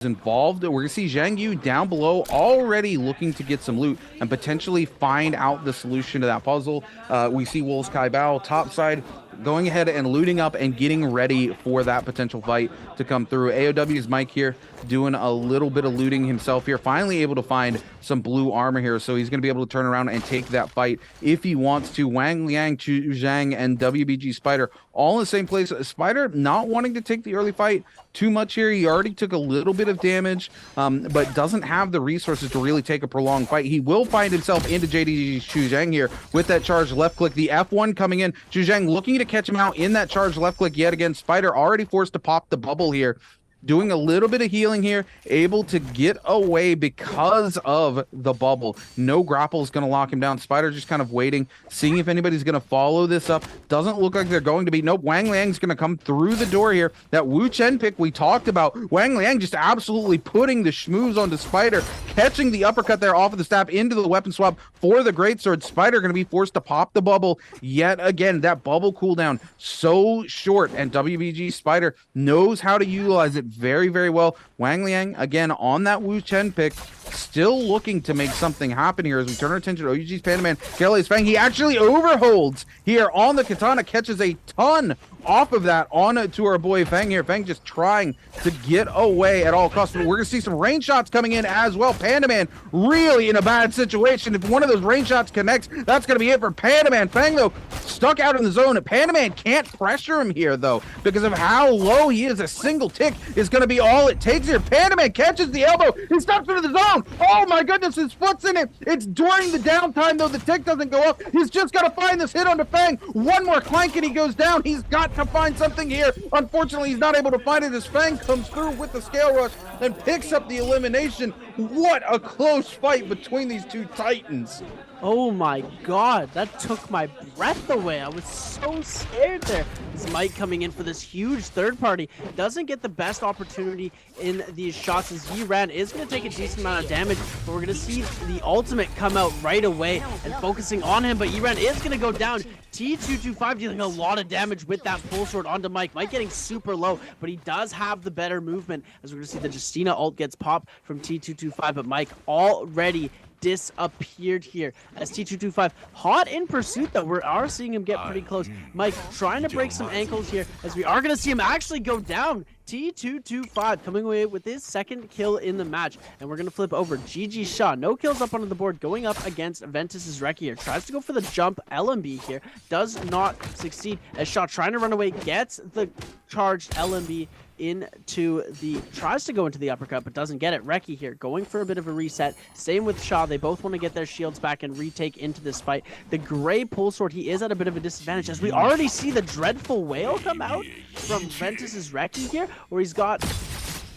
involved. We're gonna see Zhang Yu down below already looking to get some loot and potentially find out the solution to that puzzle. We see Wolves Kai Bao topside going ahead and looting up and getting ready for that potential fight to come through. AOW's Mike here doing a little bit of looting himself here, finally able to find some blue armor here, so he's going to be able to turn around and take that fight if he wants to. Wang Liang, Chu Zhang, and WBG Spider all in the same place. Spider not wanting to take the early fight too much here. He already took a little bit of damage, but doesn't have the resources to really take a prolonged fight. He will find himself into JDG's Chu Zhang here with that charge left click. The F1 coming in. Chu Zhang looking to catch him out in that charge left click yet again. Spider already forced to pop the bubble here. Doing a little bit of healing here, able to get away because of the bubble. No grapple is going to lock him down. Spider just kind of waiting, seeing if anybody's going to follow this up. Doesn't look like they're going to be. Nope, Wang Liang's going to come through the door here. That Wu Chen pick we talked about. Wang Liang just absolutely putting the schmooze onto Spider, catching the uppercut there off of the stab into the weapon swap for the greatsword. Spider going to be forced to pop the bubble yet again. That bubble cooldown so short, and WBG Spider knows how to utilize it very, very well. Wang Liang, again, on that Wu Chen pick, still looking to make something happen here as we turn our attention to OUG's Panda Man. Kelly's Fang, he actually overholds here on the katana, catches a ton off of that on to our boy Fang here. Fang just trying to get away at all costs. But we're going to see some rain shots coming in as well. Panda Man really in a bad situation. If one of those rain shots connects, that's going to be it for Panda Man. Fang, though, stuck out in the zone. Panda Man can't pressure him here, though, because of how low he is. A single tick is going to be all it takes here. Panda Man catches the elbow. He steps into the zone. Oh, my goodness, his foot's in it. It's during the downtime, though. The tick doesn't go up. He's just got to find this hit onto Fang. One more clank, and he goes down. He's got to find something here. Unfortunately, he's not able to find it as Fang comes through with the scale rush and picks up the elimination. What a close fight between these two titans. Oh my god, that took my breath away. I was so scared there. This Mike coming in for this huge third party. Doesn't get the best opportunity in these shots as Yiran is going to take a decent amount of damage, but we're going to see the ultimate come out right away and focusing on him, but Yiran is going to go down. T225 dealing a lot of damage with that full sword onto Mike. Mike getting super low, but he does have the better movement as we're going to see the Justina ult gets popped from T225, but Mike already disappeared here as T225 hot in pursuit, though. We are seeing him get pretty close. Mike trying to break some ankles here as we are going to see him actually go down. T225 coming away with his second kill in the match, and we're going to flip over. GG Shaw, no kills up onto the board, going up against Ventus's Reki here. Tries to go for the jump LMB here, does not succeed as Shaw trying to run away, gets the charged LMB into the, tries to go into the uppercut, but doesn't get it. Reki here going for a bit of a reset. Same with Shaw. They both want to get their shields back and retake into this fight. The gray pull sword, he is at a bit of a disadvantage as we already see the dreadful whale come out from Ventus's Reki here, where he's got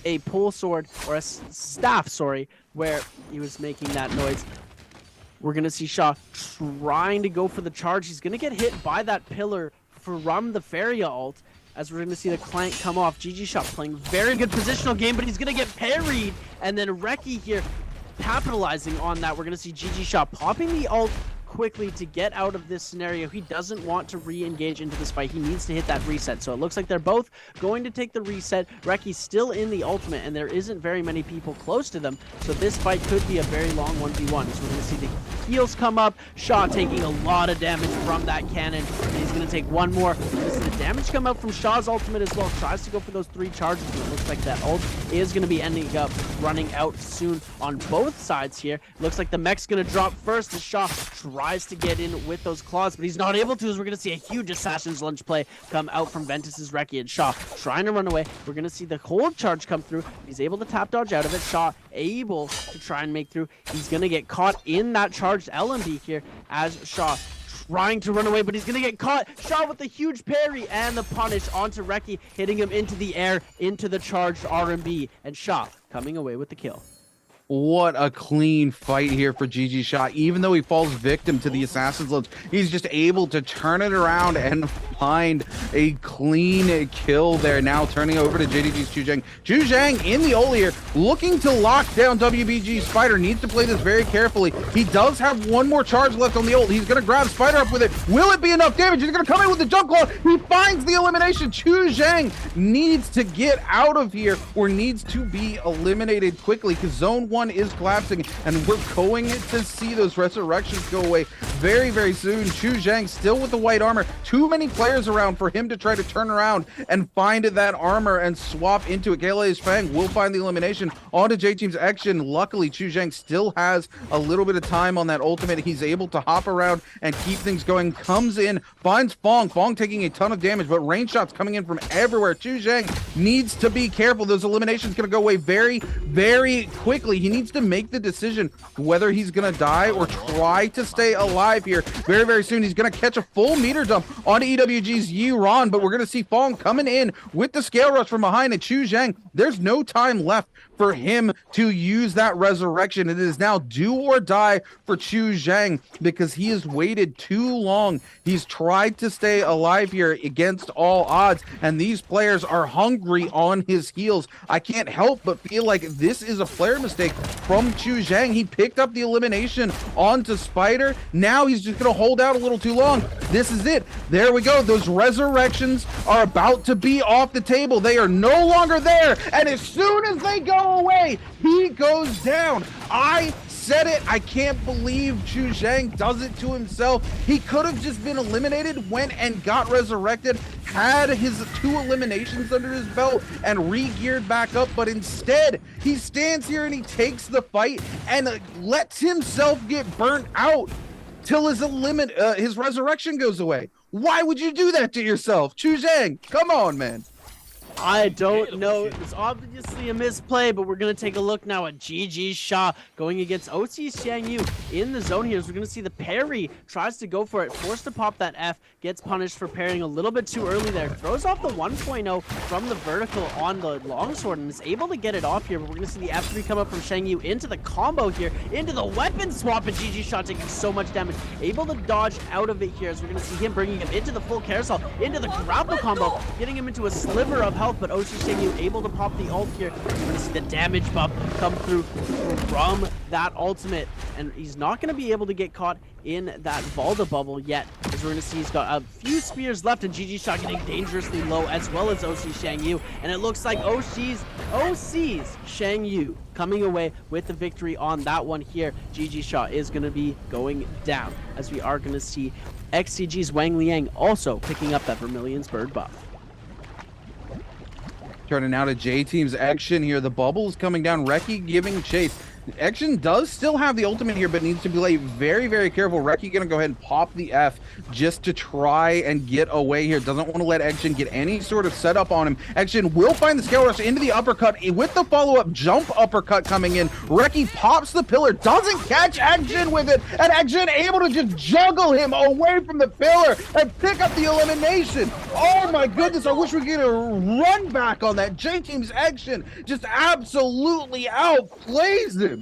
a pull sword, or a staff, sorry, where he was making that noise. We're going to see Shaw trying to go for the charge. He's going to get hit by that pillar from the Feria ult, as we're going to see the clank come off. GG Shot playing very good positional game, but he's going to get parried. And then Reki here capitalizing on that. We're going to see GG Shot popping the ult quickly to get out of this scenario. He doesn't want to re-engage into this fight. He needs to hit that reset. So it looks like they're both going to take the reset. Reki's still in the ultimate, and there isn't very many people close to them. So this fight could be a very long 1v1. So we're going to see the heals come up. Shaw taking a lot of damage from that cannon. And he's going to take one more. We're going to see the damage come up from Shaw's ultimate as well. Tries to go for those 3 charges, but it looks like that ult is going to be ending up running out soon on both sides here. Looks like the mech's going to drop first as Shaw tries to get in with those claws, but he's not able to, as we're going to see a huge Assassin's Lunge play come out from Ventus's Reki, and Shaw trying to run away. We're going to see the hold charge come through. He's able to tap dodge out of it. Shaw able to try and make through. He's going to get caught in that charged LMB here as Shaw trying to run away, but he's going to get caught. Shaw with the huge parry and the punish onto Reki, hitting him into the air, into the charged RMB, and Shaw coming away with the kill. What a clean fight here for GG Shot. Even though he falls victim to the Assassin's Loads, he's just able to turn it around and find a clean kill there. Now turning over to JDG's Chuzheng. Chuzheng in the ult here, looking to lock down WBG. Spider needs to play this very carefully. He does have one more charge left on the ult. He's going to grab Spider up with it. Will it be enough damage? He's going to come in with the jump claw. He finds the elimination. Chuzheng needs to get out of here or needs to be eliminated quickly because zone 1 is collapsing and we're going to see those resurrections go away very, very soon. Chuzheng still with the white armor. Too many players around for him to try to turn around and find that armor and swap into it. KLA's Fang will find the elimination onto J-Team's action. Luckily, Chuzheng still has a little bit of time on that ultimate. He's able to hop around and keep things going. Comes in, finds Fong. Fong taking a ton of damage, but range shots coming in from everywhere. Chuzheng needs to be careful. Those eliminations going to go away very, very quickly. He needs to make the decision whether he's going to die or try to stay alive here. Very, very soon, he's going to catch a full meter dump onto EWG's Yuron, but we're going to see Fong coming in with the scale rush from behind, and Chuzheng, there's no time left for him to use that resurrection. It is now do or die for Chuzheng because he has waited too long. He's tried to stay alive here against all odds, and these players are hungry on his heels. I can't help but feel like this is a player mistake from Chuzheng. He picked up the elimination onto Spider. Now he's just going to hold out a little too long. This is it. There we go. Those resurrections are about to be off the table. They are no longer there, and as soon as they go away, he goes down. I said it. I can't believe Chuzheng does it to himself. He could have just been eliminated, went and got resurrected, had his 2 eliminations under his belt, and re-geared back up, but instead, he stands here and he takes the fight and lets himself get burnt out till his resurrection goes away. Why would you do that to yourself? Chuzheng, come on, man. I don't know. It's obviously a misplay, but we're going to take a look now at GG Shah going against OC Xiangyu in the zone here. So we're going to see the parry, tries to go for it, forced to pop that F, gets punished for parrying a little bit too early there, throws off the 1.0 from the vertical on the longsword and is able to get it off here. But we're going to see the F3 come up from Xiangyu into the combo here, into the weapon swap, and GG Shah taking so much damage, able to dodge out of it here. So we're going to see him bringing him into the full carousel, into the grapple combo, getting him into a sliver of health, but OC Xiangyu able to pop the ult here. We're going to see the damage buff come through from that ultimate, and he's not going to be able to get caught in that Valda bubble yet, as we're going to see he's got a few spears left, and GG Shot getting dangerously low, as well as OC Xiangyu, and it looks like OC's Xiangyu coming away with the victory on that one here. GG Shot is going to be going down, as we are going to see XCG's Wang Liang also picking up that Vermilion's Bird buff. Turning now to J-Team's action here. The bubble's coming down. Reki giving chase. Action does still have the ultimate here, but needs to be very, very careful. Reki gonna go ahead and pop the F just to try and get away here. Doesn't want to let Action get any sort of setup on him. Action will find the scale rush into the uppercut with the follow-up jump uppercut coming in. Reki pops the pillar, doesn't catch Action with it, and Action able to just juggle him away from the pillar and pick up the elimination. Oh my goodness, I wish we could get a run back on that. J-Team's Action just absolutely outplays him.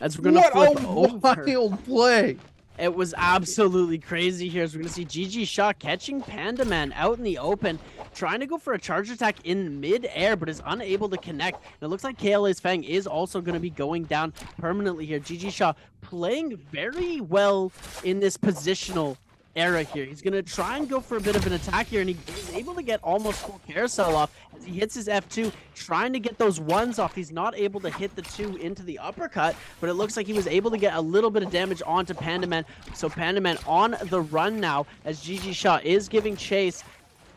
As we're gonna flip over. Wild play. It was absolutely crazy here, as we're gonna see GG Shah catching Panda Man out in the open, trying to go for a charge attack in mid-air, but is unable to connect. And it looks like KLA's Fang is also going to be going down permanently here. GG Shah playing very well in this positional era here. He's going to try and go for a bit of an attack here, and he's able to get almost full carousel off as he hits his F2, trying to get those ones off. He's not able to hit the 2 into the uppercut, but it looks like he was able to get a little bit of damage onto Panda Man. So Panda Man on the run now, as GG Shah is giving chase.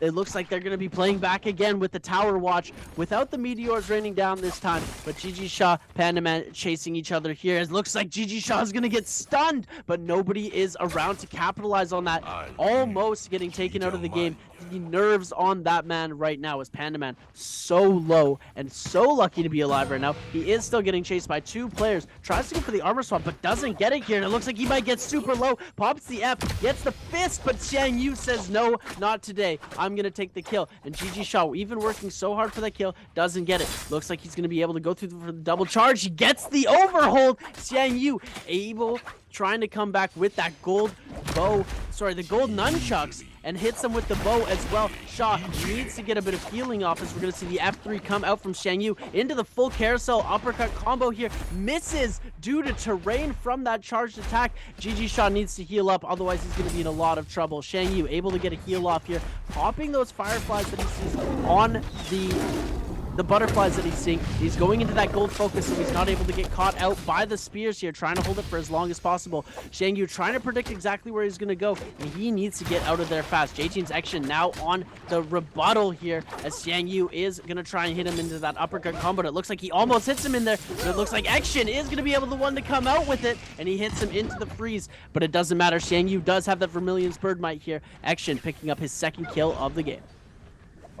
It looks like they're going to be playing back again with the tower watch without the meteors raining down this time. But GG Shah, Panda Man chasing each other here. It looks like GG Shah is going to get stunned, but nobody is around to capitalize on that. Almost getting taken out of the game. the nerves on that man right now is Panda Man so low and so lucky to be alive right now. He is still getting chased by 2 players. Tries to go for the armor swap, but doesn't get it here. And it looks like he might get super low. Pops the F, gets the fist, but Xiang Yu says, no, not today. I'm going to take the kill. And GG Shaw, even working so hard for that kill, doesn't get it. Looks like he's going to be able to go through for the double charge. He gets the overhold. Xiang Yu able, trying to come back with that gold bow, the gold nunchucks, and hits him with the bow as well. Shaw needs to get a bit of healing off as we're going to see the F3 come out from Xiang Yu into the full carousel uppercut combo here. Misses due to terrain from that charged attack. GG Shaw needs to heal up, otherwise he's going to be in a lot of trouble. Xiang Yu able to get a heal off here, popping those fireflies that he sees on the butterflies that he's seeing. He's going into that gold focus, so he's not able to get caught out by the spears here, trying to hold it for as long as possible. Xiang Yu trying to predict exactly where he's going to go, and he needs to get out of there fast. J-Team's action now on the rebuttal here, as Xiang Yu is going to try and hit him into that uppercut combo. It looks like he almost hits him in there, but it looks like Action is going to be able to one to come out with it, and he hits him into the freeze, but it doesn't matter. Xiang Yu does have that Vermilion's Bird Might here. Action picking up his 2nd kill of the game.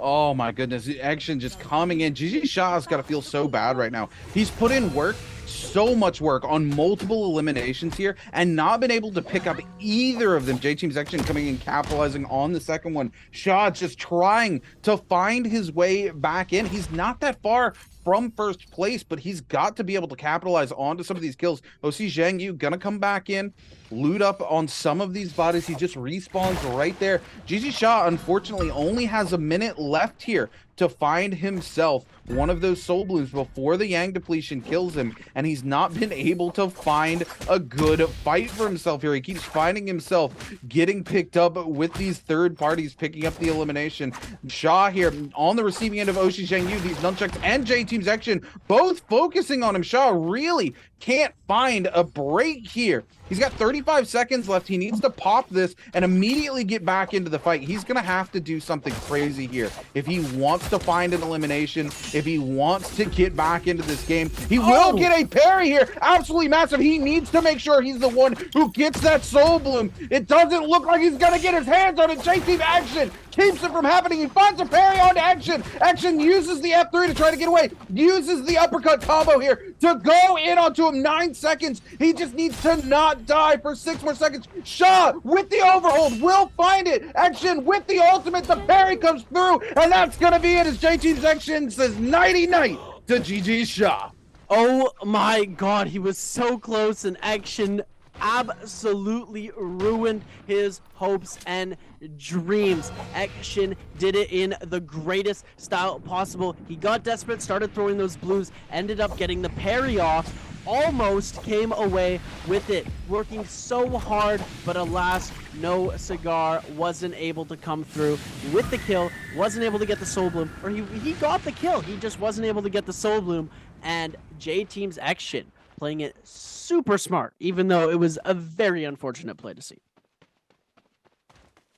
Oh my goodness, the action just coming in. GG Shaw's got to feel so bad right now. He's put in work, so much work on multiple eliminations here, and not been able to pick up either of them. J-Team's action coming in, capitalizing on the second one. Shaw just trying to find his way back in. He's not that far from first place, but he's got to be able to capitalize onto some of these kills. OC Xiang Yu gonna come back in, loot up on some of these bodies. He just respawns right there. GG Shaw, unfortunately, only has a minute left here to find himself one of those soul blooms before the Yang depletion kills him, and he's not been able to find a good fight for himself here. He keeps finding himself getting picked up with these third parties picking up the elimination. Shaw here on the receiving end of Oshi Xiang Yu, these nunchucks and J-Team's action both focusing on him. Shaw really can't find a break here. He's got 35 seconds left. He needs to pop this and immediately get back into the fight. He's going to have to do something crazy here if he wants to find an elimination, if he wants to get back into this game. He will get a parry here. Absolutely massive. He needs to make sure he's the one who gets that soul bloom. It doesn't look like he's going to get his hands on it. J-Team action keeps it from happening. He finds a parry onto Action. Action uses the F3 to try to get away. Uses the uppercut combo here to go in onto him. 9 seconds. He just needs to not die for 6 more seconds. Shaw with the overhold will find it. Action with the ultimate. The parry comes through, and that's going to be it as J-Team's action says nighty night to GG Shaw. Oh my god, he was so close, and Action absolutely ruined his hopes and dreams. Action did it in the greatest style possible. He got desperate, started throwing those blues, ended up getting the parry off, almost came away with it, working so hard, but alas, no cigar, wasn't able to come through with the kill, wasn't able to get the soul bloom, or he got the kill, he just wasn't able to get the soul bloom. And J-Team's Action playing it super smart, even though it was a very unfortunate play to see.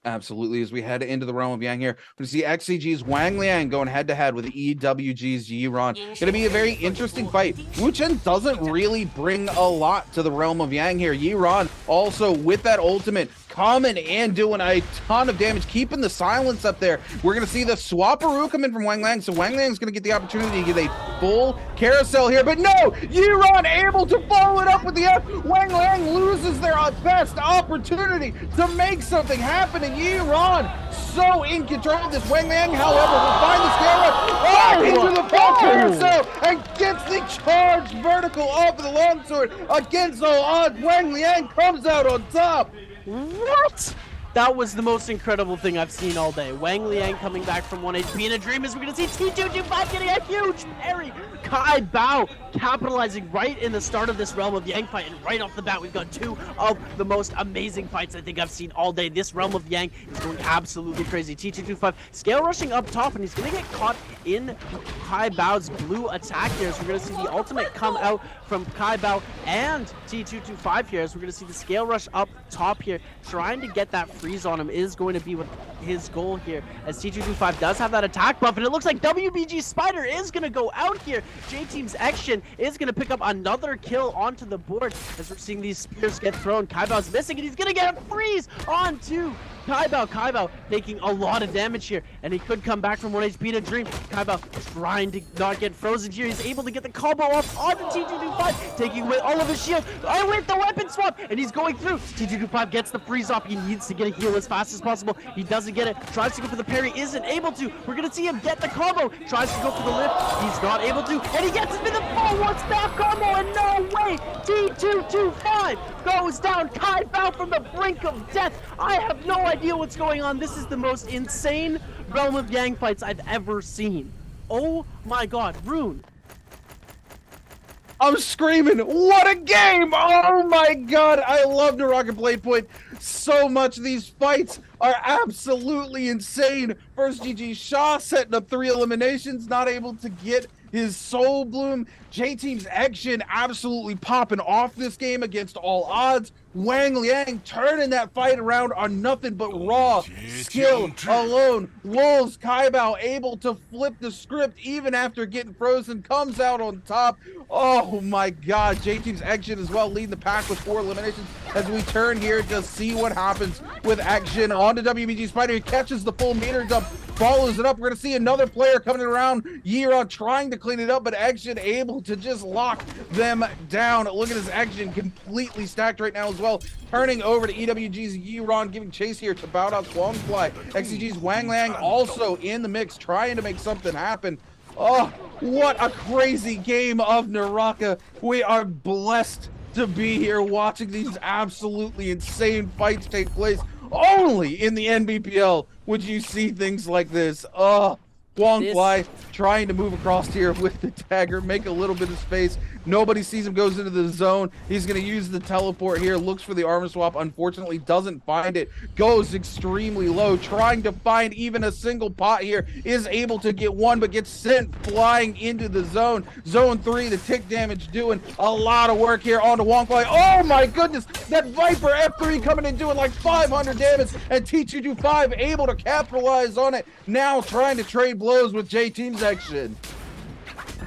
Absolutely. As we head into the realm of Yang here, we see XCG's Wang Liang going head-to-head with EWG's Yiran. Going to be a very interesting fight. Wu Chen doesn't really bring a lot to the realm of Yang here. Yiran also with that ultimate coming and doing a ton of damage, keeping the silence up there. We're going to see the swapperoo come in from Wang Liang, so Wang Liang's going to get the opportunity to get a full carousel here, but no! Yiran able to follow it up with the F. Wang Liang loses their best opportunity to make something happen, and Yiran so in control of this. Wang Liang, however, will find the scale into the full carousel and gets the charged vertical off of the longsword. Against all odds, Wang Liang comes out on top. What? That was the most incredible thing I've seen all day. Wang Liang coming back from 1 HP in a dream as we're going to see T225 getting a huge parry. Kai Bao capitalizing right in the start of this realm of Yang fight, and right off the bat we've got 2 of the most amazing fights I think I've seen all day. This realm of Yang is going absolutely crazy. T225 scale rushing up top, and he's going to get caught in Kai Bao's blue attack here, so we're going to see the ultimate come out from Kai Bao and T225 here, as we're going to see the scale rush up top here, trying to get that freeze on him is going to be what his goal here, as T225 does have that attack buff, and it looks like WBG Spider is going to go out here. J-Team's Action is going to pick up another kill onto the board, as we're seeing these spears get thrown. Kaibao's missing, and he's going to get a freeze onto Kaibao. Kaibao taking a lot of damage here, and he could come back from 1 HP to Dream. Kaibao trying to not get frozen here. He's able to get the combo off onto T225, taking away all of his shield. Oh, with the weapon swap, and he's going through. T225 gets the freeze off. He needs to get a heal as fast as possible. He doesn't get it. Tries to go for the parry, isn't able to. We're gonna see him get the combo. Tries to go for the lift. He's not able to, and he gets into the forward snap combo, and no way! T225 goes down. Kaibao from the brink of death. I have no idea what's going on. This is the most insane Realm of Yang fights I've ever seen. Oh my god, Rune. I'm screaming, what a game! Oh my god, I love Naraka Bladepoint so much. These fights are absolutely insane. First GG Shaw setting up 3 eliminations, not able to get his Soul Bloom. J-Team's Action absolutely popping off this game against all odds. Wang Liang turning that fight around on nothing but raw skill alone. Wolves Kaibao able to flip the script even after getting frozen, comes out on top. Oh my god, J-Team's Action as well, leading the pack with 4 eliminations. As we turn here to see what happens with Action onto WBG Spider. He catches the full meter dump, follows it up. We're gonna see another player coming around, Yiron trying to clean it up, but Action able to just lock them down. Look at his Action completely stacked right now as well. Turning over to EWG's Yiron, giving chase here to Bao Guangfly. XCG's Wang Liang also in the mix, trying to make something happen. Oh, what a crazy game of Naraka. We are blessed to be here watching these absolutely insane fights take place. Only in the NBPL would you see things like this. Guangfly trying to move across here with the dagger, make a little bit of space. Nobody sees him, goes into the zone. He's going to use the teleport here, looks for the armor swap, unfortunately doesn't find it, goes extremely low, trying to find even a single pot here, is able to get one, but gets sent flying into the zone. Zone 3, the tick damage doing a lot of work here onto Guangfly. Oh my goodness, that Viper F3 coming in doing like 500 damage, and T225 able to capitalize on it, now trying to trade blows with J-Team's Action.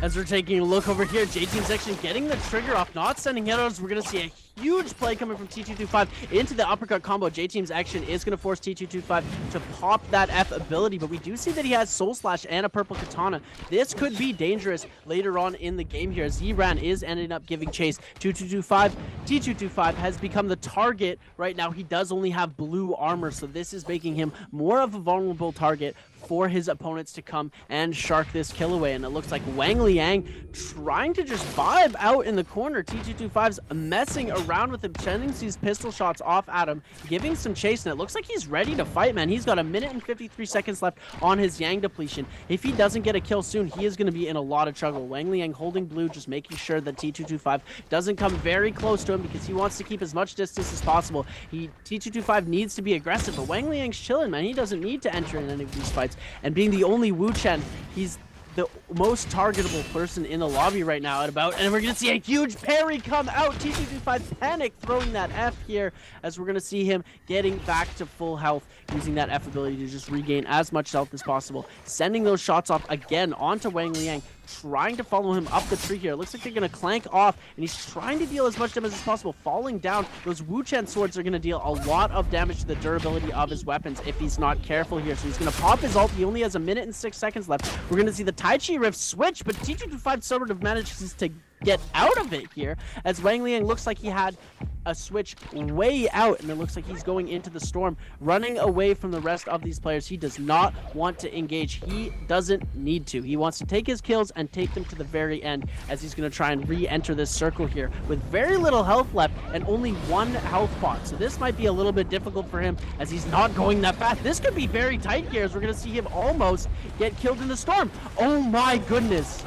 As we're taking a look over here, J-Team's Action getting the trigger off, not sending headers. We're going to see a huge play coming from T225 into the uppercut combo. J-Team's Action is going to force T225 to pop that F ability, but we do see that he has Soul Slash and a purple katana. This could be dangerous later on in the game here, as Ziran is ending up giving chase to T225 has become the target right now. He does only have blue armor, so this is making him more of a vulnerable target for his opponents to come and shark this kill away. And it looks like Wang Liang trying to just vibe out in the corner. T225's messing around with him, sending these pistol shots off at him, giving some chase, and it looks like he's ready to fight, man. He's got 1 minute and 53 seconds left on his Yang depletion. If he doesn't get a kill soon, he is going to be in a lot of trouble. Wang Liang holding blue, just making sure that T225 doesn't come very close to him, because he wants to keep as much distance as possible. T225 needs to be aggressive, but Wang Liang's chilling, man. He doesn't need to enter in any of these fights. And being the only Wu Chen, he's the most targetable person in the lobby right now at about, and we're gonna see a huge parry come out. T225 panic throwing that F here, as we're gonna see him getting back to full health, using that F ability to just regain as much health as possible, sending those shots off again onto Wang Liang, trying to follow him up the tree here. It looks like they're going to clank off, and he's trying to deal as much damage as possible, falling down. Those Wu Chen swords are going to deal a lot of damage to the durability of his weapons if he's not careful here. So he's going to pop his ult. He only has 1 minute and 6 seconds left. We're going to see the Tai Chi Rift switch, but T225 sort of manages to get out of it here, as Wang Liang looks like he had a switch way out, and it looks like he's going into the storm, running away from the rest of these players. He does not want to engage. He doesn't need to. He wants to take his kills and take them to the very end, as he's going to try and re-enter this circle here with very little health left and only 1 health pot. So this might be a little bit difficult for him, as he's not going that fast. This could be very tight here, as we're going to see him almost get killed in the storm. Oh my goodness.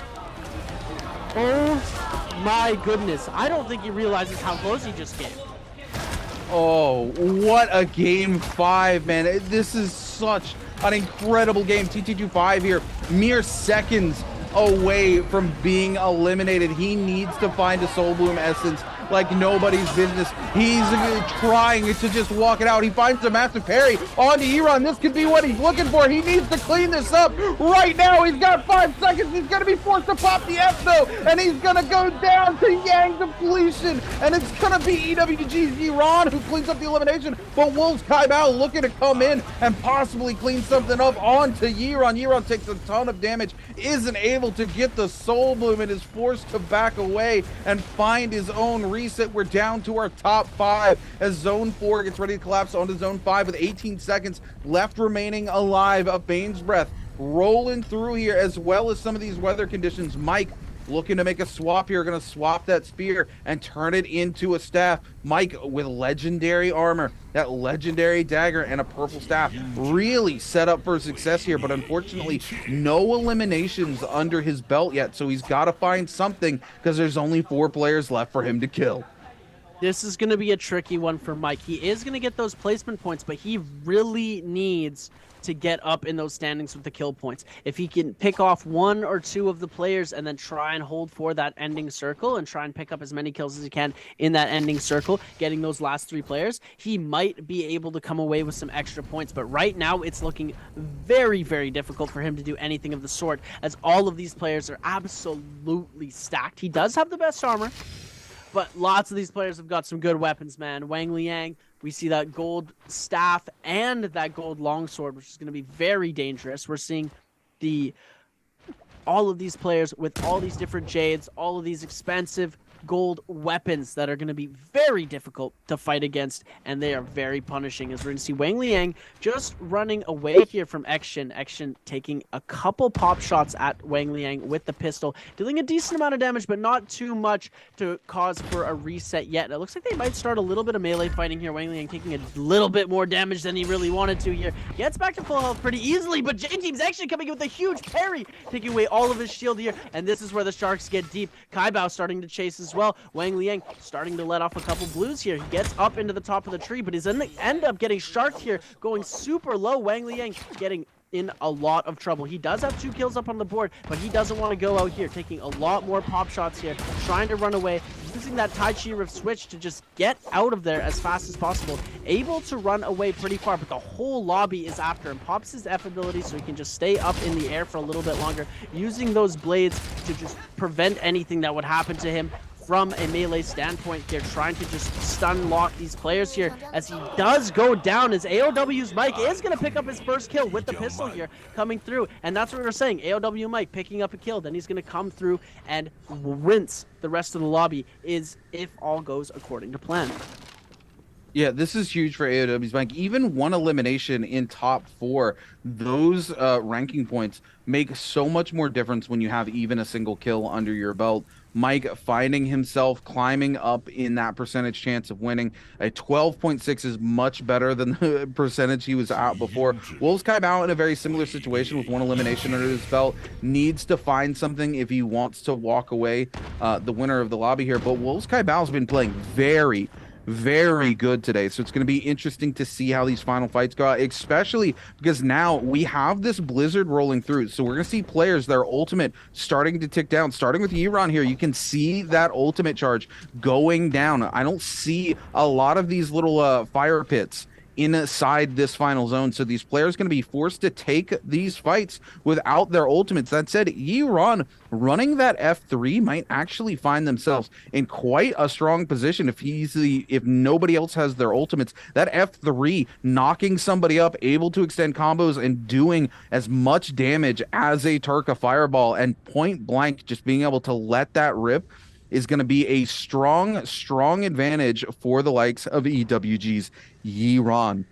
Oh my goodness. I don't think he realizes how close he just came. Oh, what a game 5, man. This is such an incredible game. T225 here, mere seconds away from being eliminated. He needs to find a Soul Bloom Essence like nobody's business. He's trying to just walk it out. He finds a massive parry onto Iran. This could be what he's looking for. He needs to clean this up right now. He's got 5 seconds. He's going to be forced to pop the F though, and he's going to go down to Yang depletion, and it's going to be EWG's Iran who cleans up the elimination, but Wolves Kaibao looking to come in and possibly clean something up onto Yiran. Yiran takes a ton of damage, isn't able to get the soul bloom, and is forced to back away and find his own reset. We're down to our top 5 as Zone 4 gets ready to collapse onto Zone 5 with 18 seconds left remaining alive. A Bane's Breath rolling through here, as well as some of these weather conditions. Mike looking to make a swap here, gonna swap that spear and turn it into a staff. Mike with legendary armor, that legendary dagger and a purple staff, really set up for success here, but unfortunately no eliminations under his belt yet, so he's got to find something because there's only 4 players left for him to kill. This is going to be a tricky one for Mike. He is going to get those placement points, but he really needs to get up in those standings with the kill points. If he can pick off 1 or 2 of the players and then try and hold for that ending circle and try and pick up as many kills as he can in that ending circle, getting those last 3 players, he might be able to come away with some extra points. But right now, it's looking very, very difficult for him to do anything of the sort, as all of these players are absolutely stacked. He does have the best armor, but lots of these players have got some good weapons, man. Wang Liang, we see that gold staff and that gold longsword, which is going to be very dangerous. We're seeing all of these players with all these different jades, all of these expensive gold weapons that are going to be very difficult to fight against, and they are very punishing, as we're going to see Wang Liang just running away here from Action. Action taking a couple pop shots at Wang Liang with the pistol, dealing a decent amount of damage, but not too much to cause for a reset yet. It looks like they might start a little bit of melee fighting here. Wang Liang taking a little bit more damage than he really wanted to here. Gets back to full health pretty easily, but J-Team's actually coming in with a huge parry, taking away all of his shield here, and this is where the Sharks get deep. Kaibao starting to chase as well. Wang Liang starting to let off a couple blues here. He gets up into the top of the tree, but he's going to end up getting sharked here, going super low. Wang Liang getting in a lot of trouble. He does have 2 kills up on the board, but he doesn't want to go out here, taking a lot more pop shots here, trying to run away, using that Tai Chi Rift switch to just get out of there as fast as possible. Able to run away pretty far, but the whole lobby is after him. Pops his F ability so he can just stay up in the air for a little bit longer, using those blades to just prevent anything that would happen to him from a melee standpoint here, trying to just stun lock these players here, as he does go down, as AOW's Mike is going to pick up his first kill with the pistol here coming through, and that's what we're saying. AOW Mike picking up a kill, then he's going to come through and rinse the rest of the lobby, is if all goes according to plan. Yeah, this is huge for AOW's Mike. Even 1 elimination in top 4, those ranking points make so much more difference when you have even a single kill under your belt. Mike finding himself climbing up in that percentage chance of winning. A 12.6 is much better than the percentage he was at before. Wolves Kaibao in a very similar situation with 1 elimination under his belt. Needs to find something if he wants to walk away the winner of the lobby here. But Wolves Kaibao has been playing very, very good today, so it's going to be interesting to see how these final fights go out, especially because now we have this blizzard rolling through, so we're going to see players, their ultimate starting to tick down. Starting with Yiran here, you can see that ultimate charge going down. I don't see a lot of these little fire pits inside this final zone, so these players going to be forced to take these fights without their ultimates. That said, Yiran running that F3 might actually find themselves in quite a strong position if nobody else has their ultimates. That F3 knocking somebody up, able to extend combos and doing as much damage as a Turka fireball, and point blank just being able to let that rip is going to be a strong advantage for the likes of EWG's Yiran.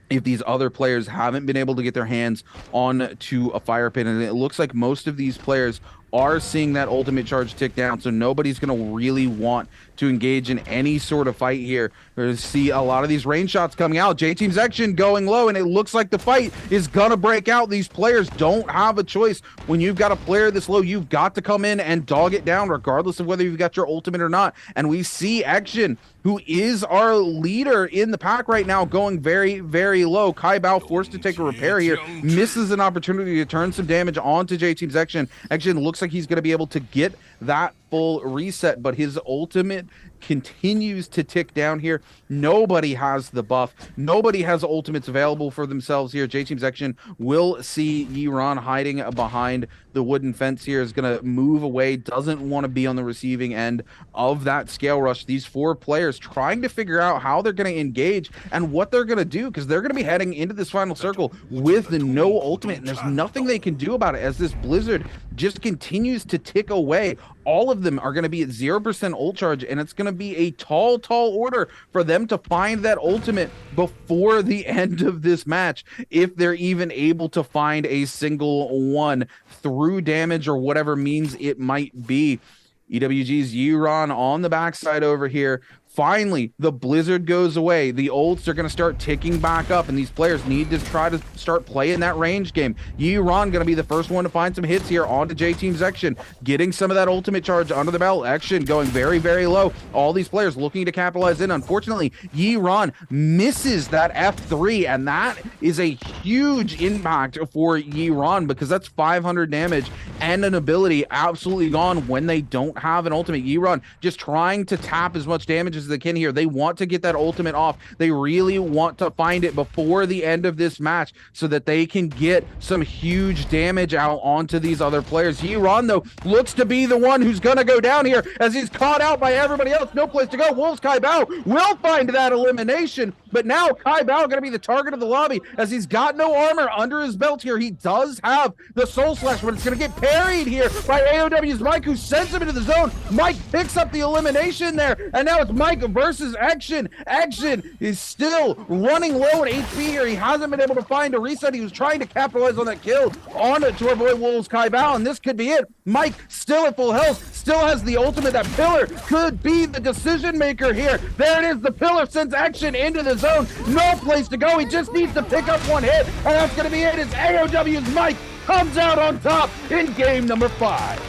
If these other players haven't been able to get their hands on to a fire pit, and it looks like most of these players are seeing that ultimate charge tick down, so nobody's going to really want to engage in any sort of fight here. We're going to see a lot of these range shots coming out. J-Team's Action going low, and it looks like the fight is going to break out. These players don't have a choice. When you've got a player this low, you've got to come in and dog it down, regardless of whether you've got your ultimate or not. And we see Action, who is our leader in the pack right now, going very, very low. Kaibao forced to take a repair here, misses an opportunity to turn some damage onto J-Team's Action. Action looks like he's going to be able to get that full reset, but his ultimate continues to tick down here. Nobody has the buff. Nobody has ultimates available for themselves here. J-Team's action will see Yiran hiding behind the wooden fence here, is going to move away, doesn't want to be on the receiving end of that scale rush. These 4 players trying to figure out how they're going to engage and what they're going to do, because they're going to be heading into this final circle with no ultimate, and there's nothing they can do about it as this blizzard just continues to tick away. All of them are going to be at 0% ult charge, and it's going to be a tall order for them to find that ultimate before the end of this match, if they're even able to find a single one through damage or whatever means it might be. EWG's Yiran on the backside over here. Finally, the blizzard goes away. The ults are going to start ticking back up, and these players need to try to start playing that range game. Yiran going to be the first one to find some hits here onto J-Team's Action, getting some of that ultimate charge under the belt. Action going very, very low. All these players looking to capitalize in. Unfortunately, Yiran misses that F3, and that is a huge impact for Yiran, because that's 500 damage and an ability absolutely gone when they don't have an ultimate. Yiran just trying to tap as much damage as they can here. They want to get that ultimate off. They really want to find it before the end of this match so that they can get some huge damage out onto these other players. Yiran, though, looks to be the one who's going to go down here as he's caught out by everybody else. No place to go. Wolves Kai Bao will find that elimination, but now Kai Bao going to be the target of the lobby as he's got no armor under his belt here. He does have the Soul Slash, but it's going to get parried here by AOW's Mike, who sends him into the zone. Mike picks up the elimination there, and now it's Mike versus Action. Action is still running low at HP here. He hasn't been able to find a reset. He was trying to capitalize on that kill on it to our boy Wolves Kai Bao, and this could be it. Mike still at full health, still has the ultimate. That pillar could be the decision maker here. There it is. The pillar sends Action into the zone. No place to go. He just needs to pick up one hit, and that's going to be it as AOW's Mike comes out on top in game number 5.